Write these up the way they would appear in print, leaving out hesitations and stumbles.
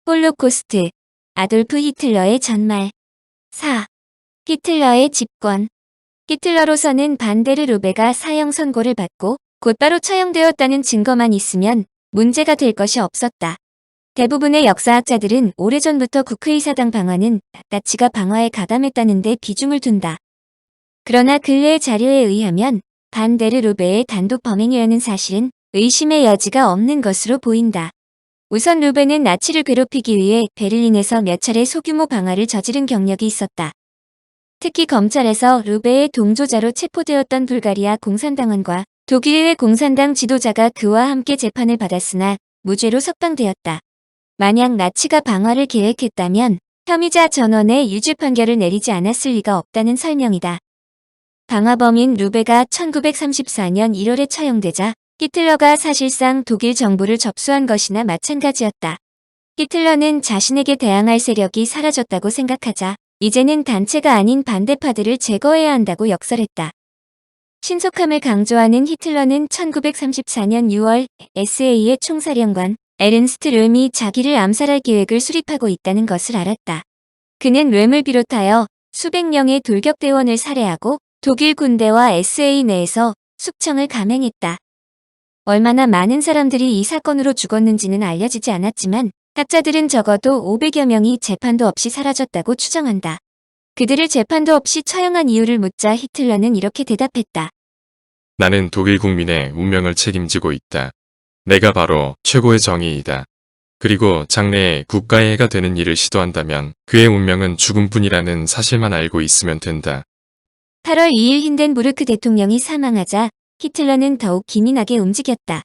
홀로코스트, 아돌프 히틀러의 전말. 4. 히틀러의 집권. 히틀러로서는 반데르 루베가 사형 선고를 받고 곧바로 처형되었다는 증거만 있으면 문제가 될 것이 없었다. 대부분의 역사학자들은 오래전부터 국회의사당 방화는 나치가 방화에 가담했다는 데 비중을 둔다. 그러나 근래의 자료에 의하면 반데르 루베의 단독 범행이라는 사실은 의심의 여지가 없는 것으로 보인다. 우선 루베는 나치를 괴롭히기 위해 베를린에서 몇 차례 소규모 방화를 저지른 경력이 있었다. 특히 검찰에서 루베의 동조자로 체포되었던 불가리아 공산당원과 독일의 공산당 지도자가 그와 함께 재판을 받았으나 무죄로 석방되었다. 만약 나치가 방화를 계획했다면 혐의자 전원의 유죄 판결을 내리지 않았을 리가 없다는 설명이다. 방화범인 루베가 1934년 1월에 처형되자 히틀러가 사실상 독일 정부를 접수한 것이나 마찬가지였다. 히틀러는 자신에게 대항할 세력이 사라졌다고 생각하자 이제는 단체가 아닌 반대파들을 제거해야 한다고 역설했다. 신속함을 강조하는 히틀러는 1934년 6월 SA의 총사령관 에른스트 뛸이 자기를 암살할 계획을 수립하고 있다는 것을 알았다. 그는 뛸을 비롯하여 수백 명의 돌격대원을 살해하고 독일 군대와 SA 내에서 숙청을 감행했다. 얼마나 많은 사람들이 이 사건으로 죽었는지는 알려지지 않았지만 학자들은 적어도 500여 명이 재판도 없이 사라졌다고 추정한다. 그들을 재판도 없이 처형한 이유를 묻자 히틀러는 이렇게 대답했다. 나는 독일 국민의 운명을 책임지고 있다. 내가 바로 최고의 정의이다. 그리고 장래에 국가의 해가 되는 일을 시도한다면 그의 운명은 죽음뿐이라는 사실만 알고 있으면 된다. 8월 2일 힌덴부르크 대통령이 사망하자 히틀러는 더욱 기민하게 움직였다.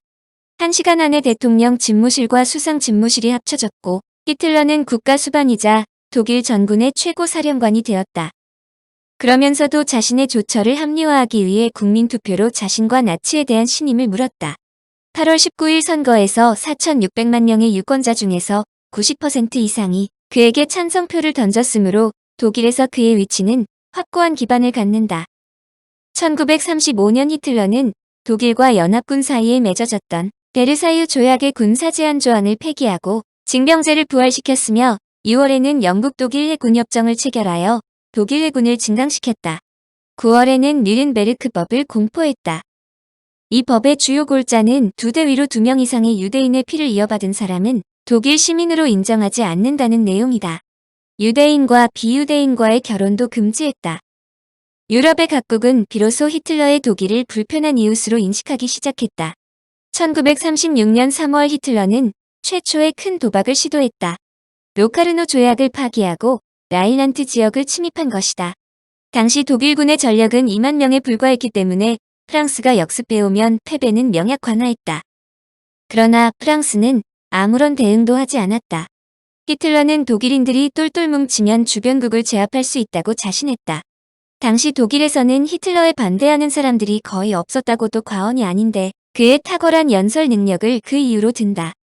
1시간 안에 대통령 집무실과 수상 집무실이 합쳐졌고 히틀러는 국가수반이자 독일 전군의 최고 사령관이 되었다. 그러면서도 자신의 조처를 합리화하기 위해 국민투표로 자신과 나치에 대한 신임을 물었다. 8월 19일 선거에서 4,600만 명의 유권자 중에서 90% 이상이 그에게 찬성표를 던졌으므로 독일에서 그의 위치는 확고한 기반을 갖는다. 1935년 히틀러는 독일과 연합군 사이에 맺어졌던 베르사유 조약의 군사 제한 조항을 폐기하고 징병제를 부활시켰으며 6월에는 영국 독일 해군 협정을 체결하여 독일 해군을 증강시켰다. 9월에는 뉘른베르크법을 공포했다. 이 법의 주요 골자는 두 대 위로 2명 이상의 유대인의 피를 이어받은 사람은 독일 시민으로 인정하지 않는다는 내용이다. 유대인과 비유대인과의 결혼도 금지했다. 유럽의 각국은 비로소 히틀러의 독일을 불편한 이웃으로 인식하기 시작했다. 1936년 3월 히틀러는 최초의 큰 도박을 시도했다. 로카르노 조약을 파기하고 라인란트 지역을 침입한 것이다. 당시 독일군의 전력은 2만 명에 불과했기 때문에 프랑스가 역습해오면 패배는 명약관화했다. 그러나 프랑스는 아무런 대응도 하지 않았다. 히틀러는 독일인들이 똘똘 뭉치면 주변국을 제압할 수 있다고 자신했다. 당시 독일에서는 히틀러에 반대하는 사람들이 거의 없었다고도 과언이 아닌데 그의 탁월한 연설 능력을 그 이유로 든다.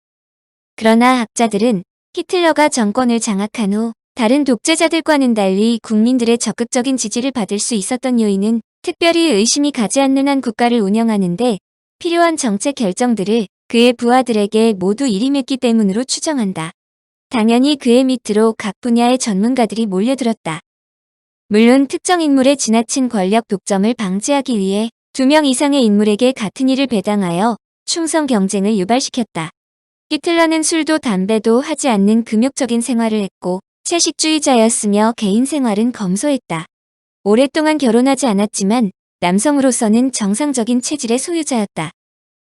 그러나 학자들은 히틀러가 정권을 장악한 후 다른 독재자들과는 달리 국민들의 적극적인 지지를 받을 수 있었던 요인은 특별히 의심이 가지 않는 한 국가를 운영하는데 필요한 정책 결정들을 그의 부하들에게 모두 일임했기 때문으로 추정한다. 당연히 그의 밑으로 각 분야의 전문가들이 몰려들었다. 물론 특정 인물의 지나친 권력 독점을 방지하기 위해 2명 이상의 인물에게 같은 일을 배당하여 충성 경쟁을 유발시켰다. 히틀러는 술도 담배도 하지 않는 금욕적인 생활을 했고 채식주의자였으며 개인 생활은 검소했다. 오랫동안 결혼하지 않았지만 남성으로서는 정상적인 체질의 소유자였다.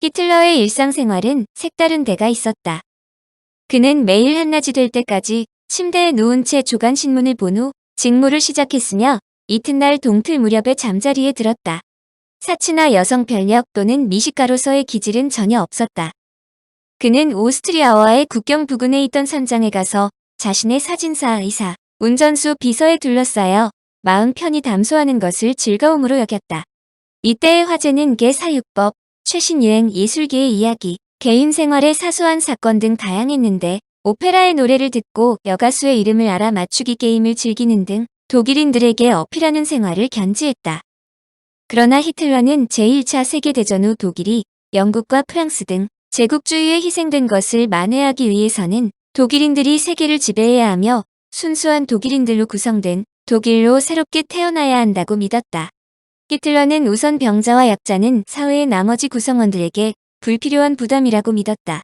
히틀러의 일상생활은 색다른 데가 있었다. 그는 매일 한낮이 될 때까지 침대에 누운 채 조간신문을 본 후 직무를 시작했으며 이튿날 동틀 무렵에 잠자리에 들었다. 사치나 여성 편력 또는 미식가로서의 기질은 전혀 없었다. 그는 오스트리아와의 국경 부근에 있던 선장에 가서 자신의 사진사, 의사, 운전수, 비서에 둘러싸여 마음 편히 담소하는 것을 즐거움으로 여겼다. 이때의 화제는 개 사육법, 최신 유행 예술계의 이야기, 개인 생활의 사소한 사건 등 다양했는데 오페라의 노래를 듣고 여가수의 이름을 알아 맞추기 게임을 즐기는 등 독일인들에게 어필하는 생활을 견지했다. 그러나 히틀러는 제1차 세계대전 후 독일이 영국과 프랑스 등 제국주의에 희생된 것을 만회하기 위해서는 독일인들이 세계를 지배해야 하며 순수한 독일인들로 구성된 독일로 새롭게 태어나야 한다고 믿었다. 히틀러는 우선 병자와 약자는 사회의 나머지 구성원들에게 불필요한 부담이라고 믿었다.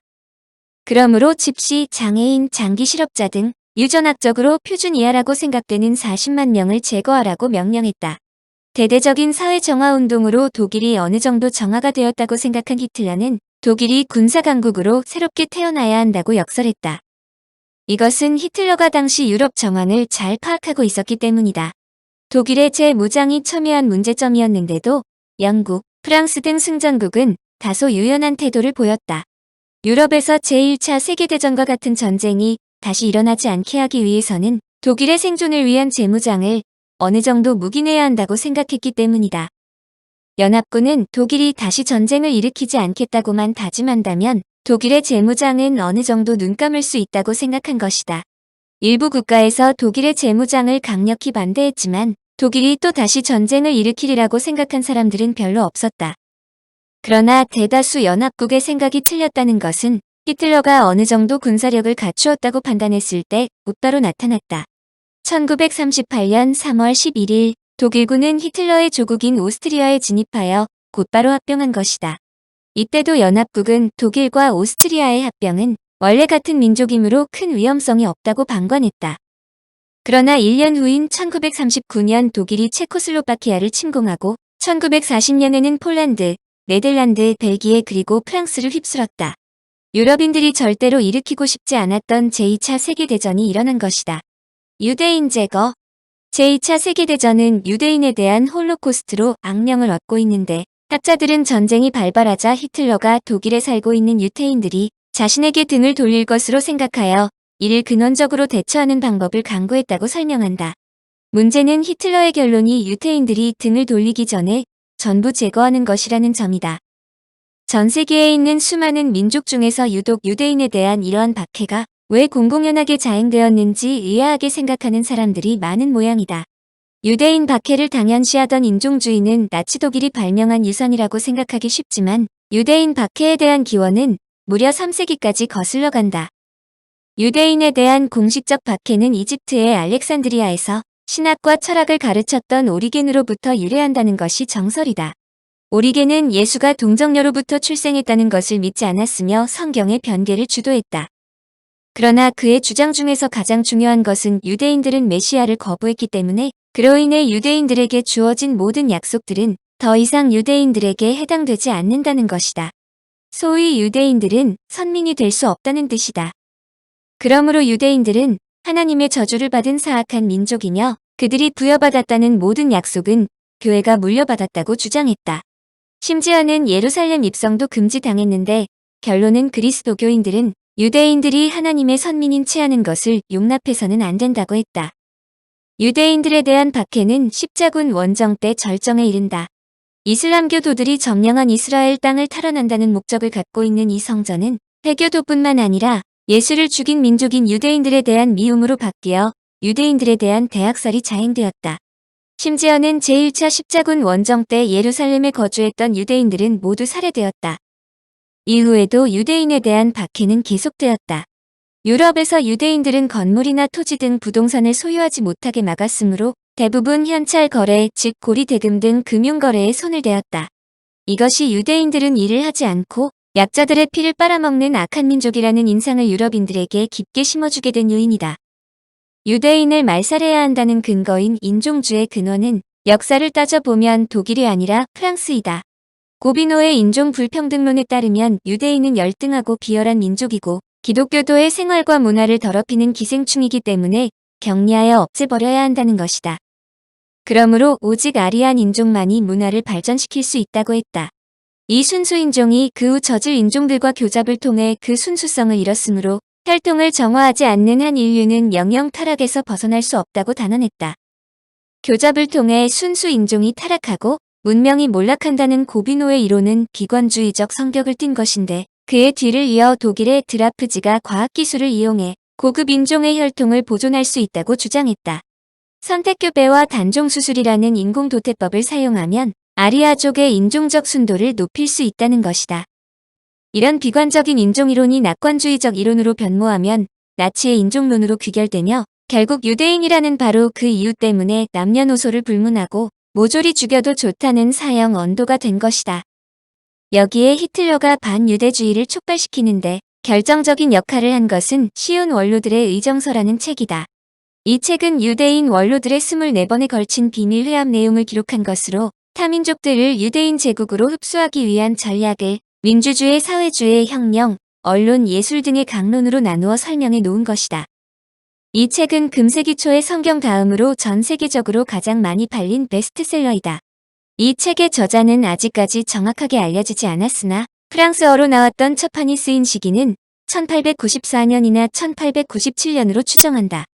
그러므로 집시, 장애인, 장기 실업자 등 유전학적으로 표준 이하라고 생각되는 40만 명을 제거하라고 명령했다. 대대적인 사회 정화 운동으로 독일이 어느 정도 정화가 되었다고 생각한 히틀러는 독일이 군사 강국으로 새롭게 태어나야 한다고 역설했다. 이것은 히틀러가 당시 유럽 정황을 잘 파악하고 있었기 때문이다. 독일의 재무장이 첨예한 문제점이었는데도 영국, 프랑스 등 승전국은 다소 유연한 태도를 보였다. 유럽에서 제1차 세계대전과 같은 전쟁이 다시 일어나지 않게 하기 위해서는 독일의 생존을 위한 재무장을 어느 정도 묵인해야 한다고 생각했기 때문이다. 연합군은 독일이 다시 전쟁을 일으키지 않겠다고만 다짐한다면 독일의 재무장은 어느 정도 눈 감을 수 있다고 생각한 것이다. 일부 국가에서 독일의 재무장을 강력히 반대했지만 독일이 또 다시 전쟁을 일으키리라고 생각한 사람들은 별로 없었다. 그러나 대다수 연합국의 생각이 틀렸다는 것은 히틀러가 어느 정도 군사력을 갖추었다고 판단했을 때 곧바로 나타났다. 1938년 3월 11일 독일군은 히틀러의 조국인 오스트리아에 진입하여 곧바로 합병한 것이다. 이때도 연합국은 독일과 오스트리아의 합병은 원래 같은 민족이므로 큰 위험성이 없다고 방관했다. 그러나 1년 후인 1939년 독일이 체코슬로바키아를 침공하고 1940년에는 폴란드, 네덜란드, 벨기에 그리고 프랑스를 휩쓸었다. 유럽인들이 절대로 일으키고 싶지 않았던 제2차 세계대전이 일어난 것이다. 유대인 제거. 제2차 세계대전은 유대인에 대한 홀로코스트로 악명을 얻고 있는데 학자들은 전쟁이 발발하자 히틀러가 독일에 살고 있는 유태인들이 자신에게 등을 돌릴 것으로 생각하여 이를 근원적으로 대처하는 방법을 강구했다고 설명한다. 문제는 히틀러의 결론이 유태인들이 등을 돌리기 전에 전부 제거하는 것이라는 점이다. 전 세계에 있는 수많은 민족 중에서 유독 유대인에 대한 이러한 박해가 왜 공공연하게 자행되었는지 의아하게 생각하는 사람들이 많은 모양이다. 유대인 박해를 당연시하던 인종주의는 나치 독일이 발명한 유산이라고 생각하기 쉽지만 유대인 박해에 대한 기원은 무려 3세기까지 거슬러 간다. 유대인에 대한 공식적 박해는 이집트의 알렉산드리아에서 신학과 철학을 가르쳤던 오리겐으로부터 유래한다는 것이 정설이다. 오리겐은 예수가 동정녀로부터 출생했다는 것을 믿지 않았으며 성경의 변개를 주도했다. 그러나 그의 주장 중에서 가장 중요한 것은 유대인들은 메시아를 거부했기 때문에 그로 인해 유대인들에게 주어진 모든 약속들은 더 이상 유대인들에게 해당되지 않는다는 것이다. 소위 유대인들은 선민이 될 수 없다는 뜻이다. 그러므로 유대인들은 하나님의 저주를 받은 사악한 민족이며 그들이 부여받았다는 모든 약속은 교회가 물려받았다고 주장했다. 심지어는 예루살렘 입성도 금지당했는데 결론은 그리스도교인들은 유대인들이 하나님의 선민인 채 하는 것을 용납해서는 안 된다고 했다. 유대인들에 대한 박해는 십자군 원정 때 절정에 이른다. 이슬람교도들이 점령한 이스라엘 땅을 탈환한다는 목적을 갖고 있는 이 성전은 해교도뿐만 아니라 예수를 죽인 민족인 유대인들에 대한 미움으로 바뀌어 유대인들에 대한 대학살이 자행되었다. 심지어는 제1차 십자군 원정 때 예루살렘에 거주했던 유대인들은 모두 살해되었다. 이후에도 유대인에 대한 박해는 계속되었다. 유럽에서 유대인들은 건물이나 토지 등 부동산을 소유하지 못하게 막았으므로 대부분 현찰 거래, 즉 고리 대금 등 금융 거래에 손을 대었다. 이것이 유대인들은 일을 하지 않고 약자들의 피를 빨아먹는 악한 민족이라는 인상을 유럽인들에게 깊게 심어주게 된 요인이다. 유대인을 말살해야 한다는 근거인 인종주의 근원은 역사를 따져보면 독일이 아니라 프랑스이다. 고비노의 인종 불평등론에 따르면 유대인은 열등하고 비열한 민족이고 기독교도의 생활과 문화를 더럽히는 기생충이기 때문에 격리하여 없애버려야 한다는 것이다. 그러므로 오직 아리안 인종만이 문화를 발전시킬 수 있다고 했다. 이 순수 인종이 그 후 젖을 인종들과 교잡을 통해 그 순수성을 잃었으므로 혈통을 정화하지 않는 한 인류는 영영 타락에서 벗어날 수 없다고 단언했다. 교잡을 통해 순수 인종이 타락하고 문명이 몰락한다는 고비노의 이론은 비관주의적 성격을 띈 것인데 그의 뒤를 이어 독일의 드라프지가 과학기술을 이용해 고급 인종의 혈통을 보존할 수 있다고 주장했다. 선택교배와 단종수술이라는 인공도태법을 사용하면 아리아족의 인종적 순도를 높일 수 있다는 것이다. 이런 비관적인 인종이론이 낙관주의적 이론으로 변모하면 나치의 인종론으로 귀결되며 결국 유대인이라는 바로 그 이유 때문에 남녀노소를 불문하고 모조리 죽여도 좋다는 사형 언도가 된 것이다. 여기에 히틀러가 반유대주의를 촉발시키는데 결정적인 역할을 한 것은 쉬운 원로들의 의정서라는 책이다. 이 책은 유대인 원로들의 24번에 걸친 비밀 회합 내용을 기록한 것으로 타민족들을 유대인 제국으로 흡수하기 위한 전략을 민주주의, 사회주의, 혁명, 언론, 예술 등의 강론으로 나누어 설명해 놓은 것이다. 이 책은 금세기 초의 성경 다음으로 전 세계적으로 가장 많이 팔린 베스트셀러이다. 이 책의 저자는 아직까지 정확하게 알려지지 않았으나 프랑스어로 나왔던 첫 판이 쓰인 시기는 1894년이나 1897년으로 추정한다.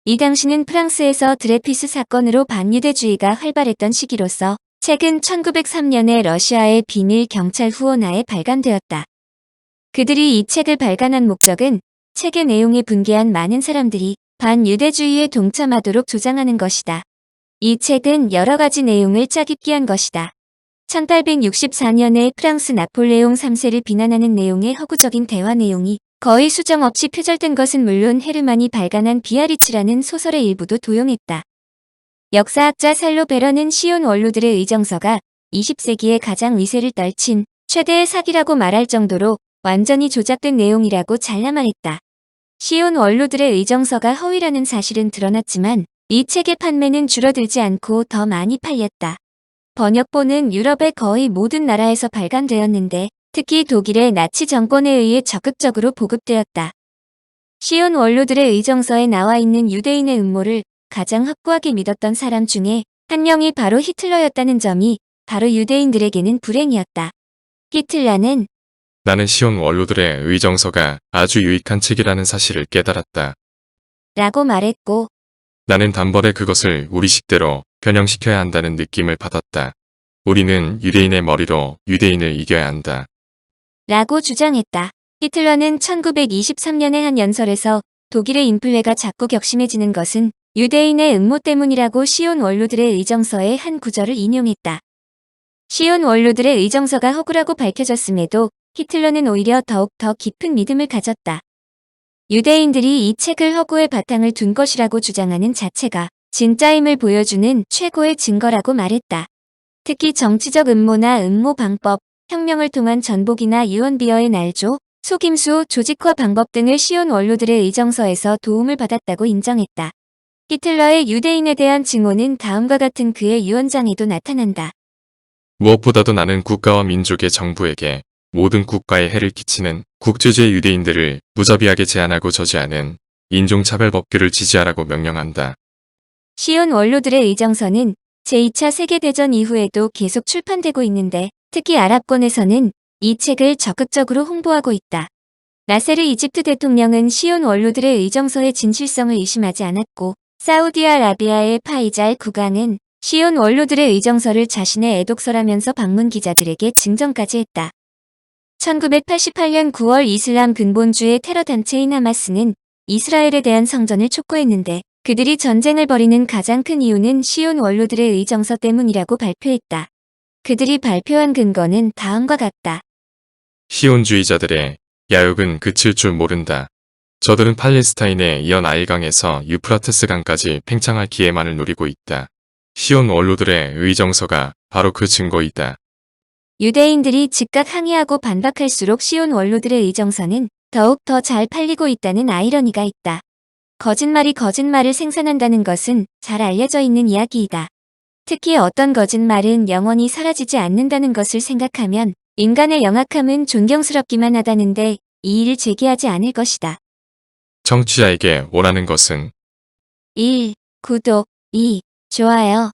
이 당시는 프랑스에서 드레피스 사건으로 반유대주의가 활발했던 시기로서 책은 1903년에 러시아의 비밀 경찰 후원하에 발간되었다. 그들이 이 책을 발간한 목적은 책의 내용에 분개한 많은 사람들이 반유대주의에 동참하도록 조장하는 것이다. 이 책은 여러 가지 내용을 짜깁기 한 것이다. 1864년에 프랑스 나폴레옹 3세를 비난하는 내용의 허구적인 대화 내용이 거의 수정 없이 표절된 것은 물론 헤르만이 발간한 비아리츠라는 소설의 일부도 도용했다. 역사학자 살로 베런은 쉬운 원로들의 의정서가 20세기에 가장 위세를 떨친 최대의 사기라고 말할 정도로 완전히 조작된 내용이라고 잘라 말했다. 쉬운 원로들의 의정서가 허위라는 사실은 드러났지만 이 책의 판매는 줄어들지 않고 더 많이 팔렸다. 번역본은 유럽의 거의 모든 나라에서 발간되었는데 특히 독일의 나치 정권에 의해 적극적으로 보급되었다. 쉬운 원로들의 의정서에 나와 있는 유대인의 음모를 가장 확고하게 믿었던 사람 중에 한 명이 바로 히틀러였다는 점이 바로 유대인들에게는 불행이었다. 히틀러는 나는 시온 원로들의 의정서가 아주 유익한 책이라는 사실을 깨달았다. 라고 말했고 나는 단번에 그것을 우리식대로 변형시켜야 한다는 느낌을 받았다. 우리는 유대인의 머리로 유대인을 이겨야 한다. 라고 주장했다. 히틀러는 1923년의 한 연설에서 독일의 인플레가 자꾸 격심해지는 것은 유대인의 음모 때문이라고 쉬운 원로들의 의정서의 한 구절을 인용했다. 쉬운 원로들의 의정서가 허구라고 밝혀졌음에도 히틀러는 오히려 더욱 더 깊은 믿음을 가졌다. 유대인들이 이 책을 허구의 바탕을 둔 것이라고 주장하는 자체가 진짜임을 보여주는 최고의 증거라고 말했다. 특히 정치적 음모나 음모 방법, 혁명을 통한 전복이나 유언비어의 날조, 속임수, 조직화 방법 등을 쉬운 원로들의 의정서에서 도움을 받았다고 인정했다. 히틀러의 유대인에 대한 증오는 다음과 같은 그의 유언장에도 나타난다. 무엇보다도 나는 국가와 민족의 정부에게 모든 국가에 해를 끼치는 국제주의 유대인들을 무자비하게 제한하고 저지하는 인종차별 법규를 지지하라고 명령한다. 쉬운 원로들의 의정서는 제2차 세계대전 이후에도 계속 출판되고 있는데 특히 아랍권에서는 이 책을 적극적으로 홍보하고 있다. 나세르 이집트 대통령은 쉬운 원로들의 의정서의 진실성을 의심하지 않았고 사우디아라비아의 파이잘 국왕은 쉬운 원로들의 의정서를 자신의 애독서라면서 방문 기자들에게 증정까지 했다. 1988년 9월 이슬람 근본주의 테러 단체인 하마스는 이스라엘에 대한 성전을 촉구했는데 그들이 전쟁을 벌이는 가장 큰 이유는 쉬운 원로들의 의정서 때문이라고 발표했다. 그들이 발표한 근거는 다음과 같다. 시온주의자들의 야욕은 그칠 줄 모른다. 저들은 팔레스타인의 이어 나일강에서 유프라테스 강까지 팽창할 기회만을 노리고 있다. 시온 원로들의 의정서가 바로 그 증거이다. 유대인들이 즉각 항의하고 반박할수록 쉬운 원로들의 의정서는 더욱 더 잘 팔리고 있다는 아이러니가 있다. 거짓말이 거짓말을 생산한다는 것은 잘 알려져 있는 이야기이다. 특히 어떤 거짓말은 영원히 사라지지 않는다는 것을 생각하면 인간의 영악함은 존경스럽기만 하다는데 이의를 제기하지 않을 것이다. 청취자에게 원하는 것은 1. 구독 2. 좋아요